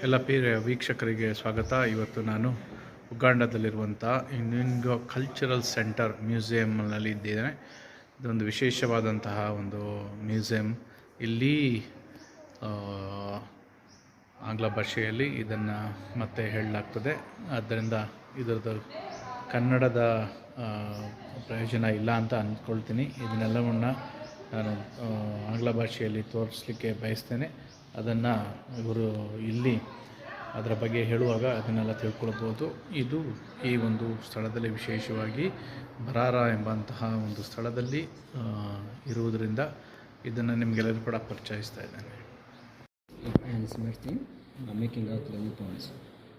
ಎಲ್ಲ ವೀಕ್ಷಕರಿಗೆ ಸ್ವಾಗತ. ಇವತ್ತು ನಾನು ಉಗಾಂಡದಲ್ಲಿರುವಂಥ ಇಂಡಿಗೋ ಕಲ್ಚರಲ್ ಸೆಂಟರ್ ಮ್ಯೂಸಿಯಂನಲ್ಲಿ ಇದ್ದೇನೆ. ಇದೊಂದು ವಿಶೇಷವಾದಂತಹ ಒಂದು ಮ್ಯೂಸಿಯಂ. ಇಲ್ಲಿ ಆಂಗ್ಲ ಭಾಷೆಯಲ್ಲಿ ಇದನ್ನು ಮತ್ತೆ ಹೇಳಲಾಗ್ತದೆ. ಆದ್ದರಿಂದ ಇದರದ್ದು ಕನ್ನಡದ ಪ್ರಯೋಜನ ಇಲ್ಲ ಅಂತ ಅಂದ್ಕೊಳ್ತೀನಿ. ಇದನ್ನೆಲ್ಲವನ್ನು ನಾನು ಆಂಗ್ಲ ಭಾಷೆಯಲ್ಲಿ ತೋರಿಸಲಿಕ್ಕೆ ಬಯಸ್ತೇನೆ. ಅದನ್ನು ಇವರು ಇಲ್ಲಿ ಅದರ ಬಗ್ಗೆ ಹೇಳುವಾಗ ಅದನ್ನೆಲ್ಲ ತಿಳ್ಕೊಳ್ಬೋದು. ಇದು ಈ ಒಂದು ಸ್ಥಳದಲ್ಲಿ ವಿಶೇಷವಾಗಿ ಬರಾರ ಎಂಬಂತಹ ಒಂದು ಸ್ಥಳದಲ್ಲಿ ಇರುವುದರಿಂದ ಇದನ್ನು ನಿಮಗೆಲ್ಲರೂ ಕೂಡ ಪರಿಚಯಿಸ್ತಾ ಇದ್ದೇನೆ. And smelting, making out the weapons.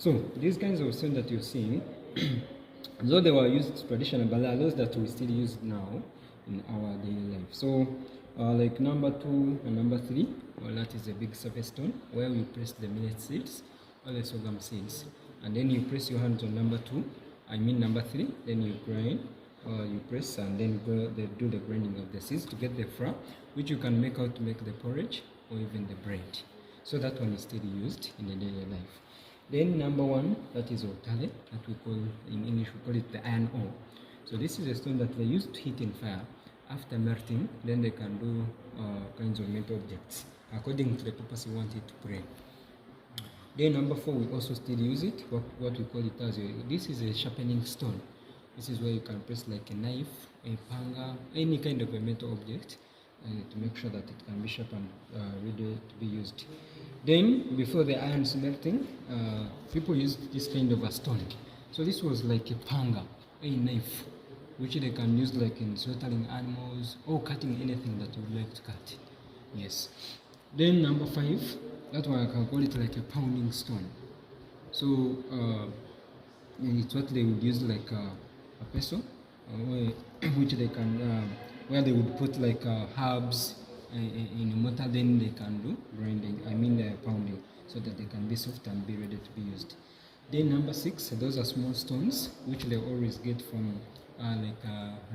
So these kinds of stones that you see, though they were used traditionally, but are those that we still use now in our daily life. So like number 2 and number 3, well, that is a big surface stone where we press the millet seeds or the sorghum seeds, and then you press your hands on number 2, number 3, then you grind, you press and then do the grinding of the seeds to get the flour, which you can make out to make the porridge or even the bread. So that one is still used in the daily life. Then number 1, that is otale, that we call, in English we call it the iron ore. So this is a stone that they used to heat in fire. After melting, then they can do kinds of metal objects according to the purpose you want it to pray. Then number 4, we also still use it, what we call it as this is a sharpening stone. This is where you can press like a knife, a panga, any kind of a metal object to make sure that it can be sharpened, ready to be used. Then before the iron smelting, people used this kind of a stone. So this was like a panga, a knife, which they can use like in slaughtering animals or cutting anything that you would like to cut. Yes. Then number 5, that one I can call it like a pounding stone. So it's what they would use like a pestle, which they can where they would put like herbs in a mortar, then they can do grinding, pounding, so that they can be soft and be ready to be used. Then number 6, those are small stones which they always get from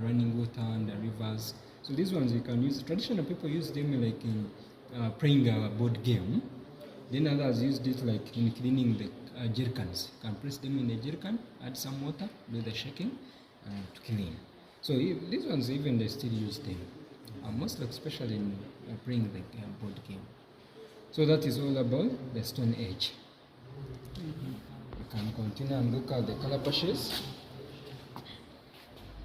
running water and the rivers. So these ones you can use. Traditional people use them like in playing a board game. Then others used it like in cleaning the jerrycans. You can press them in a jerrycan, add some water, do the shaking to clean. So these ones even they still use them, most especially in playing the board game. So that is all about the Stone Age. We can continue and look at the calabashes.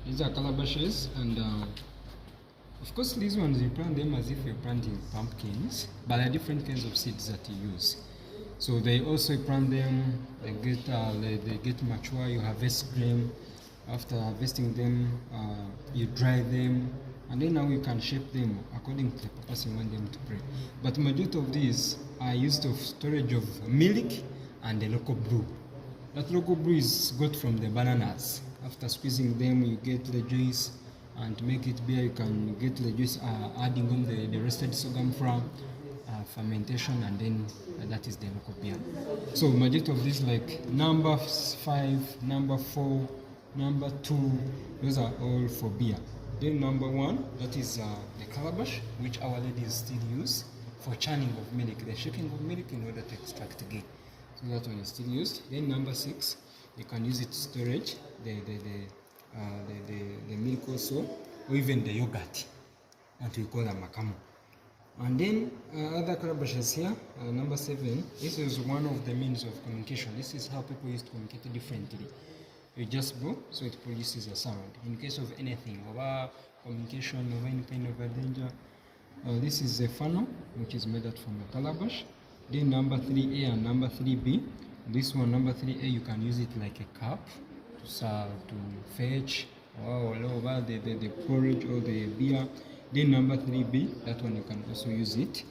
These are calabashes, and of course these ones you plant them as if you're planting pumpkins, but there are different kinds of seeds that you use. So they also plant them, they get mature, you harvest them. After harvesting them, you dry them, and then now you can shape them according to the purpose you want them to pray. But majority of these are used of storage of milk and the local brew. That local brew is got from the bananas. After squeezing them, you get the juice, and to make it beer, you can get the juice adding on the roasted sorghum flour, fermentation, and then that is the local beer. So majority of these like number 5, number 4, number 2, those are all for beer. Then number 1, that is the calabash, which our ladies still use for churning of milk, the shaking of milk in order to extract ghee. So that one is still used. Then number 6, you can use it to storage the milk also, or even the yogurt, that we call a makamu. And then other calabashes here, number 7, this is one of the means of communication. This is how people used to communicate differently. You just blow, so it produces a sound. In case of anything, over communication, over any kind of a danger, this is a funnel, which is made out from a calabash. Then number 3A and number 3B. This one, number 3A, you can use it like a cup to serve, to fetch, or over the porridge or the beer. Then number 3B, that one you can also use it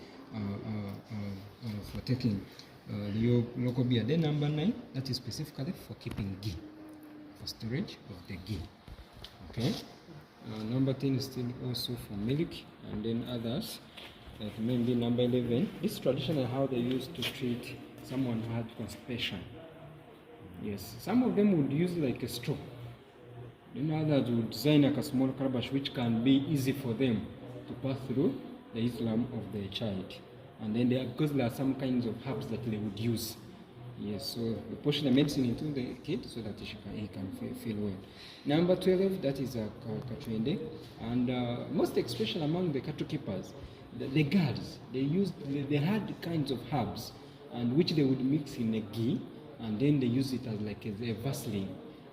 for taking your local beer. Then number 9, that is specifically for keeping ghee, for storage of the ghee. Okay. Number 10 is still also for milk, and then others, like maybe number 11. This is traditionally how they used to treat someone who had constipation. Yes, some of them would use like a straw. Then others would design like a small calabash which can be easy for them to pass through the Islam of the child. And then because there are some kinds of herbs that they would use Yes, so we push the medicine into the kid so that he can feel well. Number 12, that is a katwende, and most especially among the cattle keepers, the guards, they had kinds of herbs, and which they would mix in a ghee, and then they use it as like a Vaseline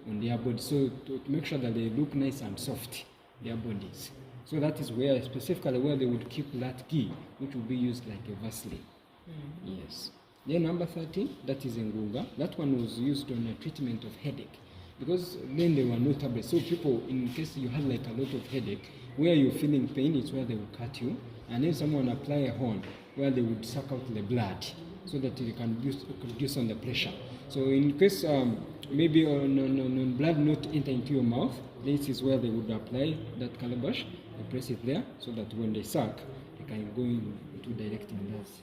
on their body, so to make sure that they look nice and soft, their bodies. So that is where specifically where they would keep that ghee, which would be used like a Vaseline. Yes. Then number 13, that is Ngunga. That one was used on a treatment of headache, because then there were no tablets. So people, in case you had like a lot of headache, where you're feeling pain, it's where they would cut you, and then someone apply a horn where they would suck out the blood so that you can reduce on the pressure. So in case maybe on blood not enter into your mouth, this is where they would apply that calabash, they press it there so that when they suck, they can go into directly. That's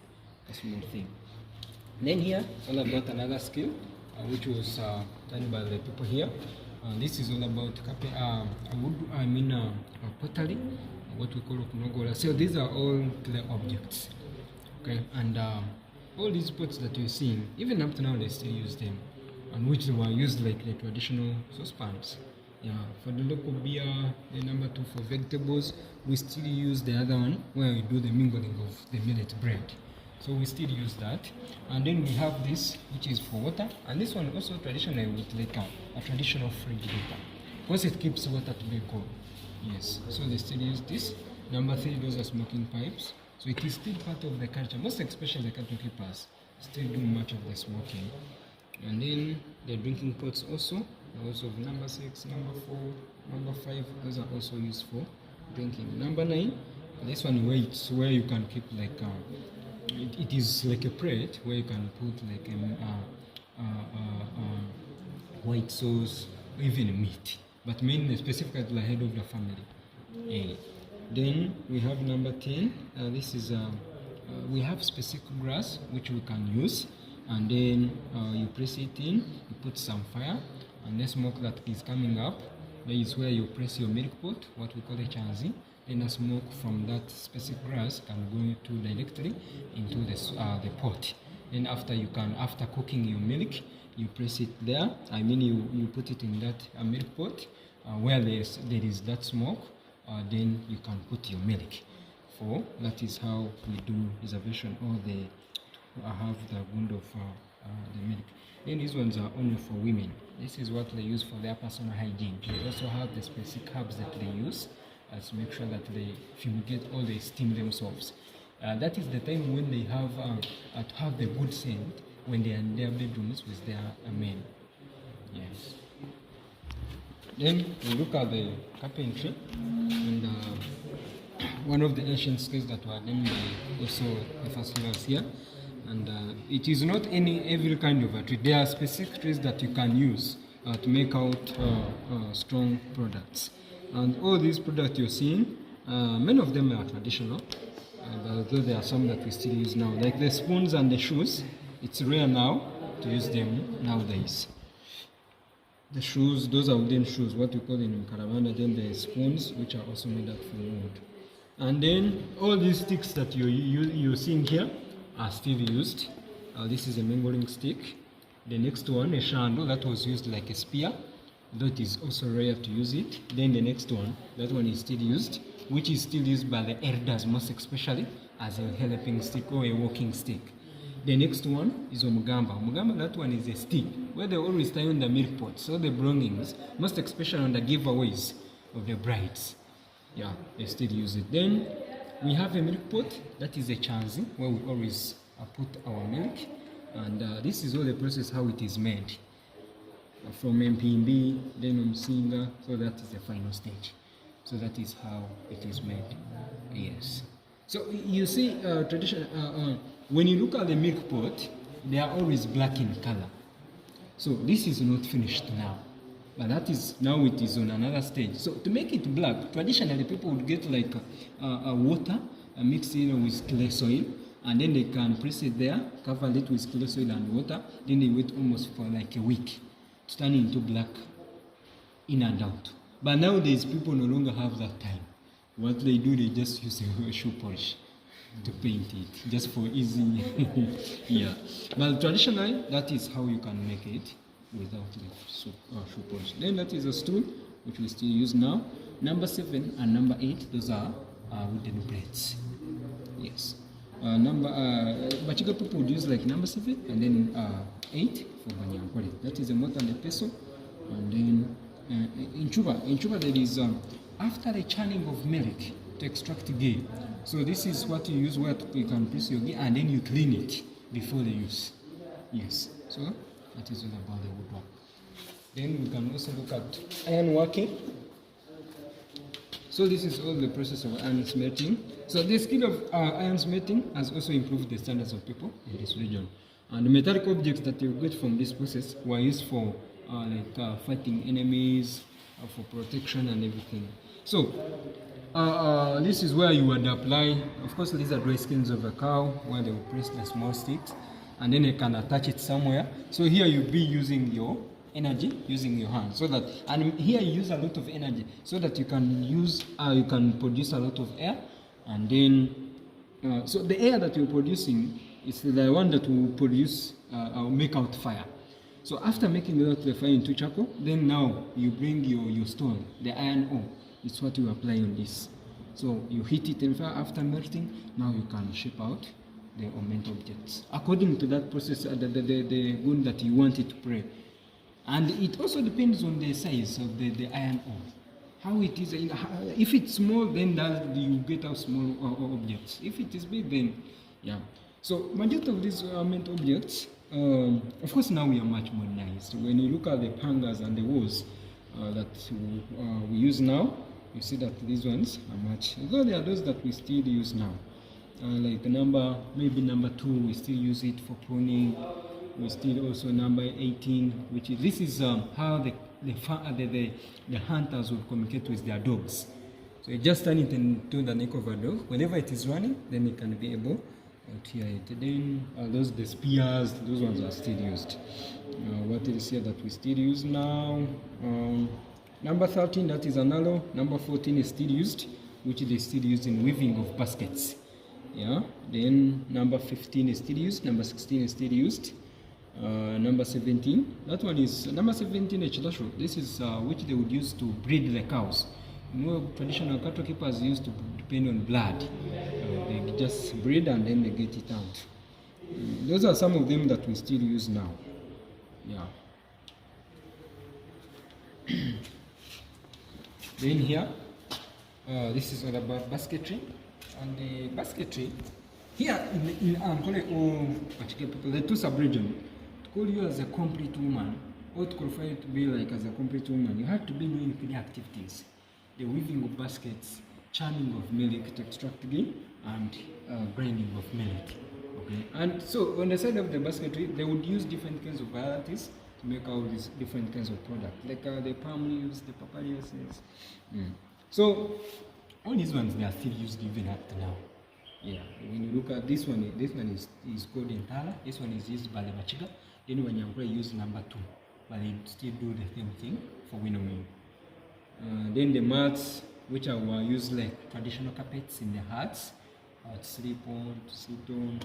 a small thing. Then here, all about another skill, which was done by the people here. This is all about pottery, what we call okunogola. So these are all clay objects, okay? And all these pots that you're seeing, even up to now, they still use them, and which they were used like the traditional saucepans. Yeah, for the local beer, the number 2 for vegetables, we still use the other one where we do the mingling of the millet bread. So we still use that. And then we have this, which is for water. And this one also traditionally with like a traditional refrigerator, because it keeps water to be cold. Yes, so they still use this. Number 3, those are smoking pipes. So it is still part of the culture, most especially the cattle keepers still do much of the smoking. And then the drinking pots also of number 6, number 4, number 5, those are also used for drinking. Number 9, this one where you can keep like it is like a plate where you can put like white sauce or even meat, but mainly specifically to the head of the family. Then we have number 10. This is we have specific grass which we can use, and then you press it in, you put some fire, and the smoke that is coming up, that is where you press your milk pot, what we call a chanzi. Then the smoke from that specific grass can go directly into the pot. Then after cooking your milk, you press it there. I mean you put it in that milk pot where there is that smoke. Then you can put your milk. That is how we do reservation or have the wound of the milk. Then these ones are only for women. This is what they use for their personal hygiene. They also have the specific herbs that they use to make sure that they fumigate or they steam themselves. That is the time when they have to have the good scent when they are in their bedrooms with their men. Yes. Then we look at the carpentry, and one of the ancient skills that were done by also the first leaders here. And it is not every kind of a tree. There are specific trees that you can use to make out strong products. And all these products you're seeing, many of them are traditional, although there are some that we still use now. Like the spoons and the shoes, it's rare now to use them nowadays. The shoes, those are wooden shoes, what we call in Karavana. Then the spoons, which are also made up from wood. And then all these sticks that you're seeing here are still used. This is a mangling stick. The next one, a shando, that was used like a spear. That is also rare to use it. Then the next one, that one is still used, which is still used by the elders most especially as a helping stick or a walking stick. The next one is omugamba. Omugamba, that one is a stick where they always tie on the milk pots, so the belongings, most especially on the giveaways of the brides. Yeah, they still use it. Then we have a milk pot, that is a chanzi, where we always put our milk. And this is all the process how it is made. From MPB, then Msinga, so that is the final stage. So that is how it is made. Yes. So you see, when you look at the milk pot, they are always black in color. So this is not finished now, but that is now it is on another stage. So to make it black, traditionally people would get like water, mix it with clay soil, and then they can press it there, cover it with clay soil and water. Then they wait almost for like a week to turn into black in and out. But nowadays people no longer have that time. What they do, they just use a shoe polish. to paint it, just for easy. Yeah, but traditionally, that is how you can make it without the shoe polish. Then that is a stool, which we still use now. Number 7 and number 8, those are wooden plates. Yes. Bachiga people would use like number 7 and then 8 for Banyankole. That is a mortar and a pestle. And then in Chuba there is after the churning of milk to extract ghee. So this is what you use where you can press your ghee and then you clean it before the use. Yes. So that is all about the woodwork. Then we can also look at iron working. So this is all the process of iron smelting. So the skill of iron smelting has also improved the standards of people in this region. And the metallic objects that you get from this process were used for fighting enemies, for protection and everything. So this is where you would apply, of course these are dry skins of a cow where they will press the small sticks and then you can attach it somewhere. So here you'll be using your energy, using your hands, so that, and here you use a lot of energy so that you can use, you can produce a lot of air, and then so the air that you're producing is the one that will produce or make out fire. So after making out the fire into charcoal, then now you bring your stone, the iron ore. It's what you apply on this. So you heat it in fire. After melting, now you can shape out the ornament objects according to that process, the gun that you want it to play. And it also depends on the size of the iron ore. How it is. If it's small, then that you get out small objects. If it is big, then yeah. So majority of these ornament objects, of course, now we are much modernized. When you look at the pangas and the walls that we use now, you see that these ones are much, although there are those that we still use now. Like maybe number 2, we still use it for pruning. We still also number 18, which is, this is how the hunters will communicate with their dogs. So you just turn it into the neck of a dog. Whenever it is running, then it can be able to hear it. Then the spears, those ones are still used. What is here that we still use now? Number 13, that is an aloe. Number 14 is still used, which they still used in weaving of baskets. Yeah. Then number 15 is still used. Number 16 is still used. Number 17, that one is number 17 Echilasho. This is which they would use to breed the cows. You know, traditional cattle keepers used to depend on blood. They just breed and then they get it out. Those are some of them that we still use now. Yeah. Then here, this is all about basketry. And the basketry, here in Ankole or particular people, the two sub-regions, to call you as a complete woman, or to qualify you to be like as a complete woman, you have to be doing 3 activities: the weaving of baskets, churning of milk to extract ghee, and grinding of milk. Okay, and so on the side of the basketry, they would use different kinds of varieties to make all these different kinds of products, like the palm leaves, the papayas. So all these ones, they are still used even up to now. Yeah, when you look at this one is called Intala. This one is used by the Bachiga. Then when you use number 2, but they still do the same thing for winnowing. Then the mats, which are used like traditional carpets in the huts, sleep on, sit on.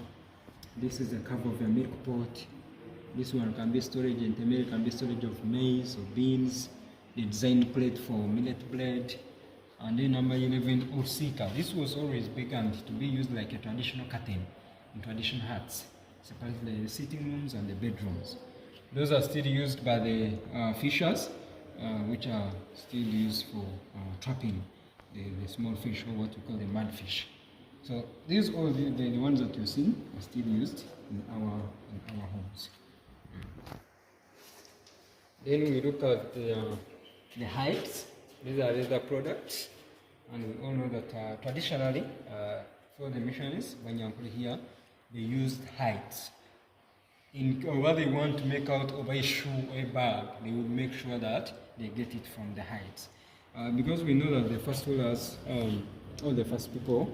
This is the cover of a milk pot. This one can be storage, and the milk can be storage of maize or beans. The design plate for millet bread. And then number 11, Osika. This was always begun to be used like a traditional curtain in traditional huts, separately the sitting rooms and the bedrooms. Those are still used by the fishers, which are still used for trapping the small fish, or what we call the mudfish. So these all the ones that you see are still used in our homes. Then we look at the hides. These are leather products, and we all know that traditionally, for the missionaries, when you put here, they used hides. What they want to make out of a shoe or a bag, they would make sure that they get it from the hides. Because we know that the first rulers, or the first people,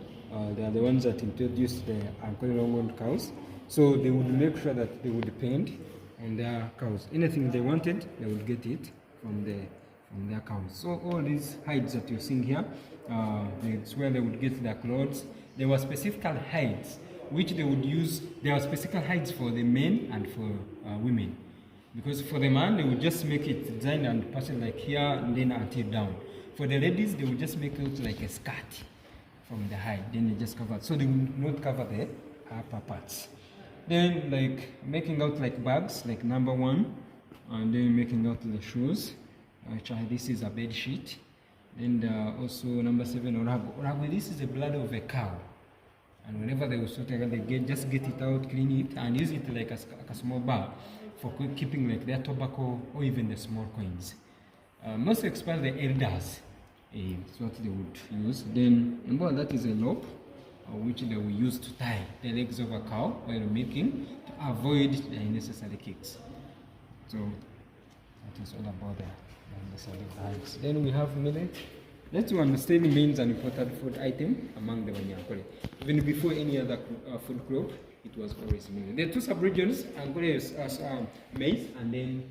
they are the ones that introduced the Ankole longhorn cows. So they would make sure that they would depend on their cows. Anything they wanted, they would get it from their cows. So all these hides that you're seeing here, it's where they would get their clothes. there were specific hides which they would use. There are specific hides for the men and for women. Because for the man, they would just make it design and pass it like here and then until down. For the ladies, they would just make it like a skirt from the hide, then they just cover it. So they would not cover the upper parts. Then like making out like bags, like number 1, and then making out the shoes, which this is a bed sheet. Then also number 7, orago. Orago, this is the blood of a cow. And whenever they will sort it, they just get it out, clean it, and use it like a small bag for keeping like their tobacco or even the small coins. Most experts, the elders, is what they would use. Then number that is a rope, which they will use to tie the legs of a cow while milking to avoid the unnecessary kicks. So that is all about the unnecessary kicks. Then we have millet. Let's understand means an important food item among the Banyankole. Even before any other food crop, it was always millet. There are 2 sub-regions, Ankole is maize, and then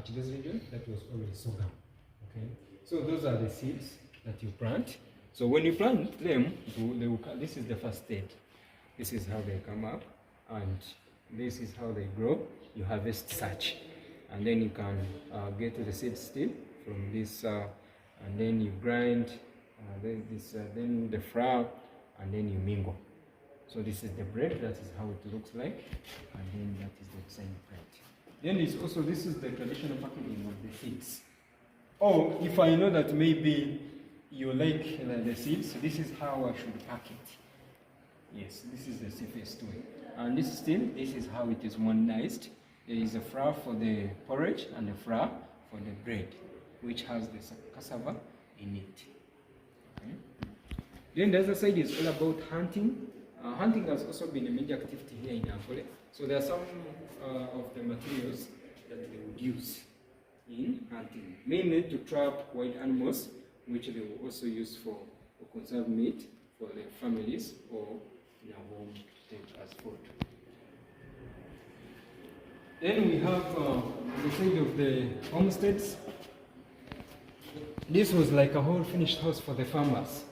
Chiga's region, that was always sorghum. Okay, so those are the seeds that you plant. So when you plant them, they will, this is the first stage. This is how they come up, and this is how they grow. You harvest such, and then you can get the seed still from this, and then you grind then the flour, and then you mingle. So this is the bread. That is how it looks like, and then that is the same bread. Then it's also, this is the traditional packaging of the seeds. Oh, if I know that maybe you like the seeds, this is how I should pack it. Yes, this is the safest way. And this is how it is modernized. There is a flour for the porridge and a flour for the bread, which has the cassava in it. Okay. Then the other side is all about hunting. Hunting has also been a major activity here in Ankole. So there are some of the materials that they would use in hunting, mainly to trap wild animals, which they will also use for conserve meat for their families or in their home to take as food. Then we have the side of the homesteads. This was like a whole finished house for the farmers.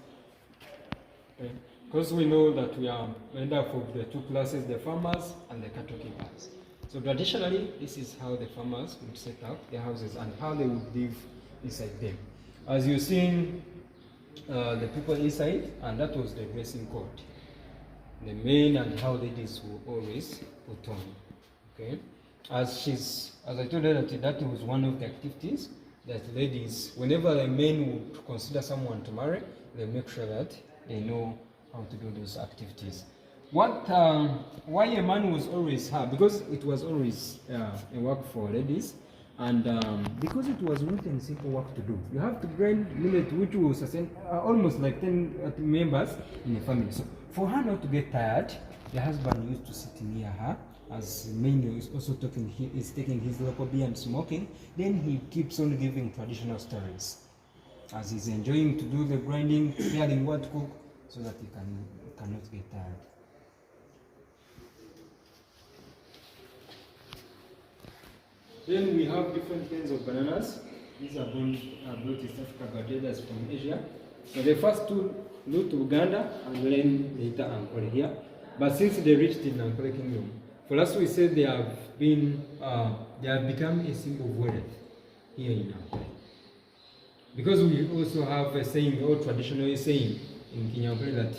Okay. Because we know that we are made up of the 2 classes, the farmers and the cattle keepers. So traditionally, this is how the farmers would set up their houses and how they would live inside them. As you've seen, the people inside, and that was the dressing code. The men and how ladies were always put on. Okay, as I told her that was one of the activities that ladies, whenever the men would consider someone to marry, they make sure that they know how to do those activities. Why a man was always hard? Because it was always a work for ladies, and because it was not a simple work to do. You have to grind millet, which will sustain almost like 10 members in a family. So for her not to get tired, the husband used to sit near her, as mainly is also taking his local beer and smoking. Then he keeps on giving traditional stories as he's enjoying to do the grinding, hearing what to cook, so that he cannot get tired. Then we have different kinds of bananas. These are brought East Africa, but others from Asia. So the first 2 flew to Uganda and then later Ankole here. But since they reached in Ankole Kingdom, for us we said they have become a symbol of wealth here in Ankole. Because we also have a saying, or traditional saying in Kinyankole, that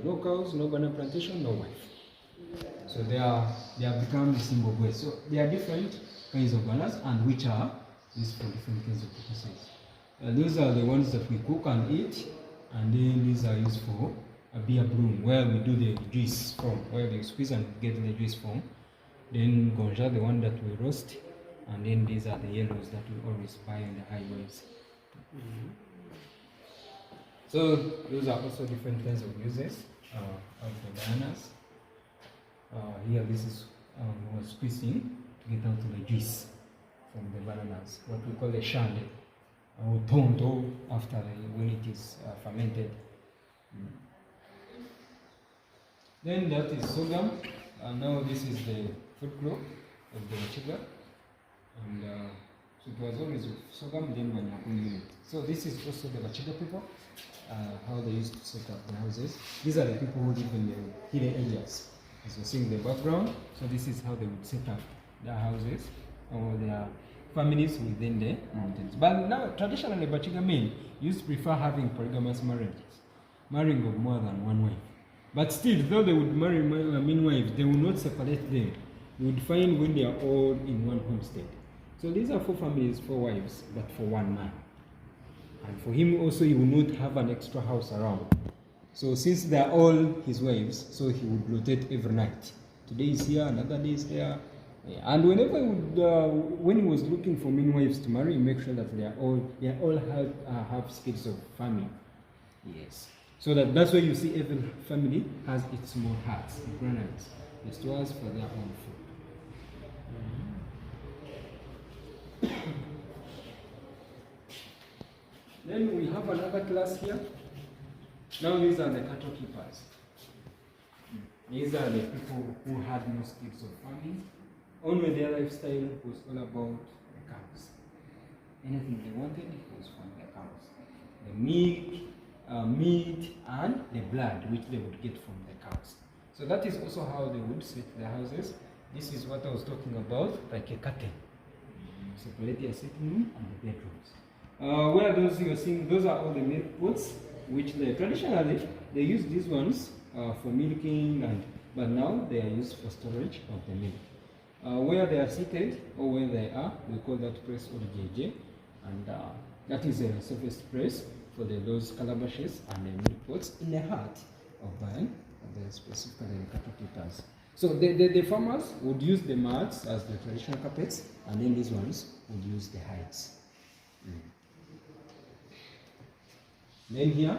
no cows, no banana plantation, no wife. So they have become a symbol of wealth. So there are different kinds of bananas, and which are these 4 different kinds of purposes. Those are the ones that we cook and eat, and then these are used for a beer broom, where we do the juice from, where we squeeze and get the juice from. Then gonja, the one that we roast, and then these are the yellows that we always buy on the highways. So those are also different kinds of uses of the bananas. Here this is we're squeezing to get out the juice from the bananas, what we call a shande, or tonto after when it is fermented. Then that is sorghum. Now this is the food crop of the Chiga. And So it was always with sorghum, then Manyakun millet. So this is also the Bachiga people, how they used to set up their houses. These are the people who live in the hidden areas. As you're seeing the background, so this is how they would set up their houses or their families within the mountains. But now, traditionally, Bachiga men used to prefer having polygamous marriages, marrying of more than one wife. But still, though they would marry many wives, they would not separate them. You would find when they are all in one homestead. So these are 4 families, 4 wives, but for one man. And for him also, he will not have an extra house around. So since they are all his wives, so he would rotate every night. Today is here, another day is there. And whenever he would, when he was looking for many wives to marry, he make sure that they all have skills of farming. Yes. So that's why you see every family has its small huts, granaries, the stores for their own food. Then we have another class here. Now these are the cattle keepers. These are the people who had no skills of farming. Only their lifestyle was all about the cows. Anything they wanted was from the cows. The milk, meat, and the blood which they would get from the cows. So that is also how they would set their houses. This is what I was talking about, like a curtain. Separate their sitting room and the bedrooms. Where those you're seeing, those are all the milk pots, which traditionally they use these ones for milking, but now they are used for storage of the milk. Where they are seated or where they are, we call that press or JJ, and that is a surface press for those calabashes and the milk pots in the heart of the specifically the cattle keepers. So the farmers would use the mats as the traditional carpets, and then these ones would use the hides. Then here,